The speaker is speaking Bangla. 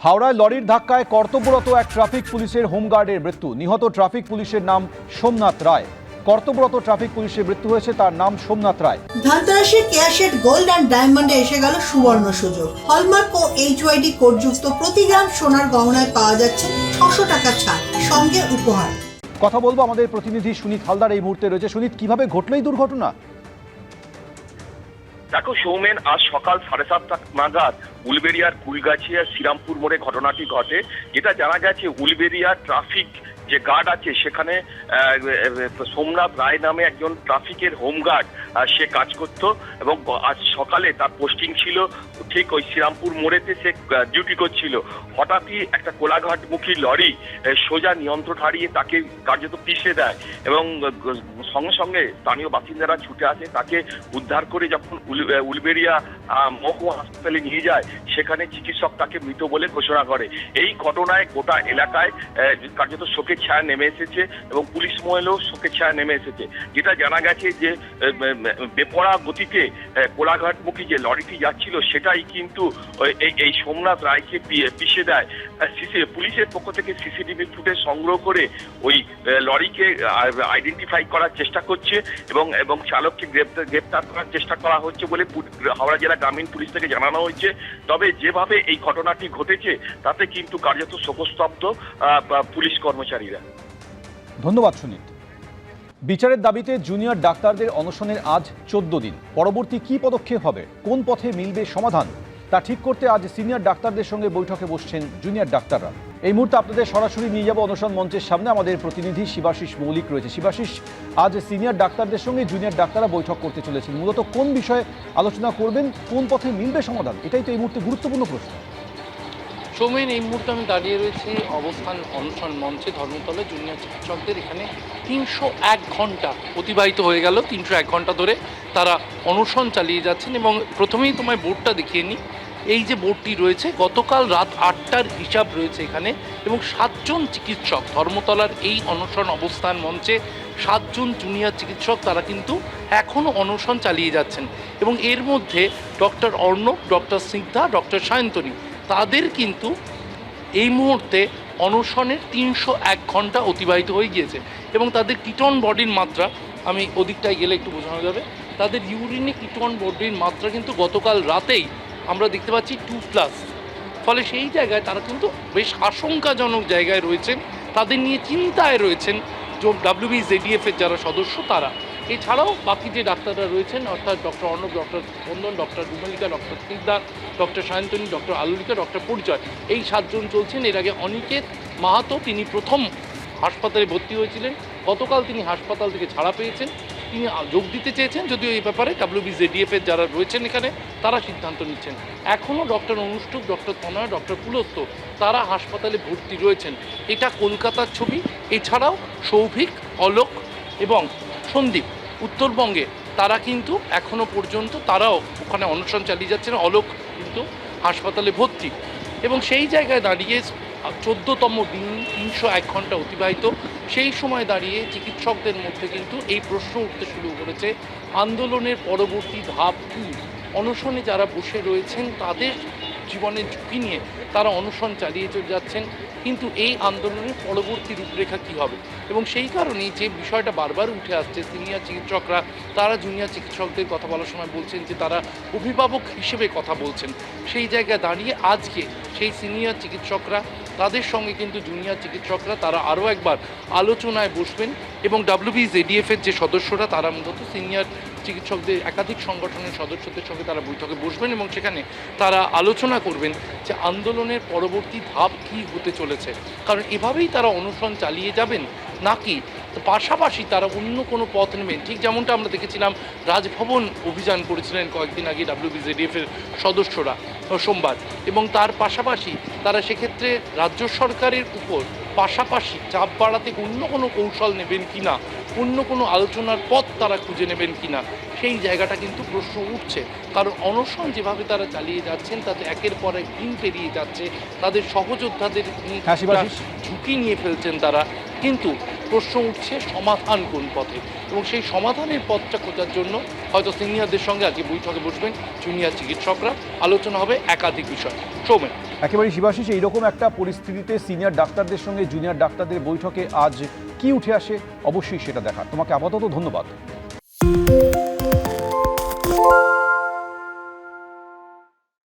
হাওড়ায় লরির ধাক্কায় কর্তব্যরত এক ট্রাফিক পুলিশের হোমগার্ডের মৃত্যু। নিহত ট্রাফিক পুলিশের নাম সোমনাথ রায়। কর্তব্যরত ট্রাফিক পুলিশের মৃত্যু হয়েছে, তার নাম সোমনাথ রায়। ধানতরাশির কেয়াশেড গোল্ড অ্যান্ড ডায়মন্ডে এসে গেল সুবর্ণ সুযোগ। হলমার্ক ও এইচওয়াইডি কোডযুক্ত প্রতি গ্রাম সোনার গহনায় পাওয়া যাচ্ছে 600 টাকা ছাড়, সঙ্গে উপহার। কথা বলবো আমাদের প্রতিনিধি সুনীত হালদার এই মুহূর্তে রয়েছে। সুনীত, কিভাবে ঘটল এই দুর্ঘটনা? দেখো সৌমেন, আজ সকাল 7:30 নাগাদ উলবেড়িয়ার কুলগাছিয়া শ্রীরামপুর মোড়ে ঘটনাটি ঘটে। যেটা জানা গেছে, উলবেড়িয়া ট্রাফিক যে গার্ড আছে সেখানে সোমনাথ রায় নামে একজন ট্রাফিকের হোমগার্ড সে কাজ করত এবং আজ সকালে তার পোস্টিং ছিল ঠিক ওই শ্রীরামপুর মোড়েতে, সে ডিউটি করছিল। হঠাৎই একটা কোলাঘাটমুখী লরি সোজা নিয়ন্ত্রণ হারিয়ে তাকে কার্যত পিষে দেয় এবং সঙ্গে সঙ্গে স্থানীয় বাসিন্দারা ছুটে আসে। তাকে উদ্ধার করে যখন উলবেড়িয়া মহকুমা হাসপাতালে নিয়ে যায়, সেখানে চিকিৎসক তাকে মৃত বলে ঘোষণা করে। এই ঘটনায় গোটা এলাকায় কার্যত শোকের ছায়া নেমে এসেছে এবং পুলিশ মহলেও শোকের ছায়া নেমে এসেছে। যেটা জানা গেছে যে বেপরোয়া গতিতে কোলাঘাটমুখী যে লরিটি যাচ্ছিল সেটাই কিন্তু এই সোমনাথ রায়কে পিষে দেয়। পুলিশের পক্ষ থেকে সিসিটিভি ফুটেজ সংগ্রহ করে ওই লরিকে আইডেন্টিফাই করার চেষ্টা করছে এবং চালককে গ্রেপ্তার করার চেষ্টা করা হচ্ছে বলে হাওড়া জেলা গ্রামীণ পুলিশ থেকে জানানো হয়েছে। তবে যেভাবে এই ঘটনাটি ঘটেছে তাতে কিন্তু কার্যত শোকস্তব্ধ পুলিশ কর্মচারীরা। ধন্যবাদ সুনীত। বিচারের দাবিতে জুনিয়র ডাক্তারদের অনশনের আজ 14 দিন। পরবর্তী কি পদক্ষেপ হবে, কোন পথে মিলবে সমাধান, তা ঠিক করতে আজ সিনিয়র ডাক্তারদের সঙ্গে বৈঠকে বসছেন জুনিয়র ডাক্তাররা। এই মুহূর্তে আপনাদের সরাসরি নিয়ে যাব অনশন মঞ্চের সামনে। আমাদের প্রতিনিধি শিবাশিস মৌলিক রয়েছে। শিবাশিস, আজ সিনিয়র ডাক্তারদের সঙ্গে জুনিয়র ডাক্তাররা বৈঠক করতে চলেছেন। মূলত কোন বিষয়ে আলোচনা করবেন, কোন পথে মিলবে সমাধান, এটাই তো এই মুহূর্তে গুরুত্বপূর্ণ প্রশ্ন। সৌমেন, এই মুহূর্তে আমি দাঁড়িয়ে রয়েছি অবস্থান অনশন মঞ্চে ধর্মতলা। জুনিয়র চিকিৎসকদের এখানে 301 ঘন্টা অতিবাহিত হয়ে গেল। 301 ঘন্টা ধরে তারা অনশন চালিয়ে যাচ্ছেন এবং প্রথমেই তোমায় বোর্ডটা দেখিয়ে নিই। এই যে বোর্ডটি রয়েছে, গতকাল রাত 8টার হিসাব রয়েছে এখানে এবং 7 জন চিকিৎসক ধর্মতলার এই অনশন অবস্থান মঞ্চে 7 জন জুনিয়র চিকিৎসক তারা কিন্তু এখনও অনশন চালিয়ে যাচ্ছেন এবং এর মধ্যে doctor Arnab, doctor Snigdha, doctor Sayantani তাদের কিন্তু এই মুহূর্তে অনশনের 301 ঘন্টা অতিবাহিত হয়ে গিয়েছে এবং তাদের কিটন বডির মাত্রা, আমি ওদিকটায় গেলে একটু বোঝানো যাবে, তাদের ইউরিনে কিটন বডির মাত্রা কিন্তু গতকাল রাতেই আমরা দেখতে পাচ্ছি 2+। ফলে সেই জায়গায় তারা কিন্তু বেশ আশঙ্কাজনক জায়গায় রয়েছেন, তাদের নিয়ে চিন্তায় রয়েছেন WBZDF-এর যারা সদস্য তারা। এছাড়াও বাকি যে ডাক্তাররা রয়েছেন, অর্থাৎ doctor Arnab, doctor Spandan, doctor Rumalika, doctor Snigdha, doctor Sayantani, doctor Alolika, doctor Parichay, এই 7 জন চলছেন। এর আগে অনিকেত মাহাতো, তিনি প্রথম হাসপাতালে ভর্তি হয়েছিলেন, গতকাল তিনি হাসপাতাল থেকে ছাড়া পেয়েছেন। তিনি যোগ দিতে চেয়েছেন, যদিও এই ব্যাপারে WBZDF-এর যারা রয়েছেন এখানে তারা সিদ্ধান্ত নিচ্ছেন। এখনও ডক্টর অনুষ্ঠুপ, ডক্টর তনয়, ডক্টর পুলস্ত তারা হাসপাতালে ভর্তি রয়েছেন। এটা কলকাতার ছবি। এছাড়াও সৌভিক, অলোক এবং সন্দীপ উত্তরবঙ্গে তারা কিন্তু এখনও পর্যন্ত তারাও ওখানে অনশন চালিয়ে যাচ্ছেন। অলোক কিন্তু হাসপাতালে ভর্তি এবং সেই জায়গায় দাঁড়িয়ে 14তম দিন 301 ঘন্টা অতিবাহিত। সেই সময় দাঁড়িয়ে চিকিৎসকদের মধ্যে কিন্তু এই প্রশ্ন উঠতে শুরু করেছে, আন্দোলনের পরবর্তী ধাপ কী? অনশনে যারা বসে রয়েছেন তাদের জীবনের ঝুঁকি নিয়ে তারা অনশন চালিয়ে চলে যাচ্ছেন, কিন্তু এই আন্দোলনের পরবর্তী রূপরেখা কী হবে? এবং সেই কারণেই যে বিষয়টা বারবার উঠে আসছে, সিনিয়র চিকিৎসকরা তারা জুনিয়র চিকিৎসকদের কথা বলার সময় বলছেন যে তারা অভিভাবক হিসেবে কথা বলছেন। সেই জায়গায় দাঁড়িয়ে আজকে সেই সিনিয়র চিকিৎসকরা তাদের সঙ্গে কিন্তু জুনিয়র চিকিৎসকরা তারা আরও একবার আলোচনায় বসবেন এবং WBZDF-এর যে সদস্যরা তারা মূলত সিনিয়র চিকিৎসকদের একাধিক সংগঠনের সদস্যদের সঙ্গে তারা বৈঠকে বসবেন এবং সেখানে তারা আলোচনা করবেন যে আন্দোলনের পরবর্তী ধাপ কী হতে চলেছে। কারণ এভাবেই তারা অনশন চালিয়ে যাবেন নাকি পাশাপাশি তারা অন্য কোনো পথ নেবেন। ঠিক যেমনটা আমরা দেখেছিলাম, রাজভবন অভিযান করেছিলেন কয়েকদিন আগে WBZDF-এর সদস্যরা সোমবার, এবং তার পাশাপাশি তারা সেক্ষেত্রে রাজ্য সরকারের উপর পাশাপাশি চাপ বাড়াতে অন্য কোনো কৌশল নেবেন কি না, অন্য কোনো আলোচনার পথ তারা খুঁজে নেবেন কি না, সেই জায়গাটা কিন্তু প্রশ্ন উঠছে। কারণ অনশন যেভাবে তারা চালিয়ে যাচ্ছেন তাতে একের পর এক দিন পেরিয়ে যাচ্ছে, তাদের সহযোদ্ধাদের ঝুঁকি নিয়ে ফেলছেন তারা, কিন্তু প্রশ্ন উঠছে সমাধান কোন পথে, এবং সেই সমাধানের পথটা খোঁজার জন্য হয়তো সিনিয়রদের সঙ্গে আজকে বৈঠকে বসবেন জুনিয়র চিকিৎসকরা। আলোচনা হবে একাধিক বিষয়। সৌমেন। একেবারে শিবাশিস, এইরকম একটা পরিস্থিতিতে সিনিয়র ডাক্তারদের সঙ্গে জুনিয়র ডাক্তারদের বৈঠকে আজ কি উঠে আসে অবশ্যই সেটা দেখা। তোমাকে আপাতত ধন্যবাদ।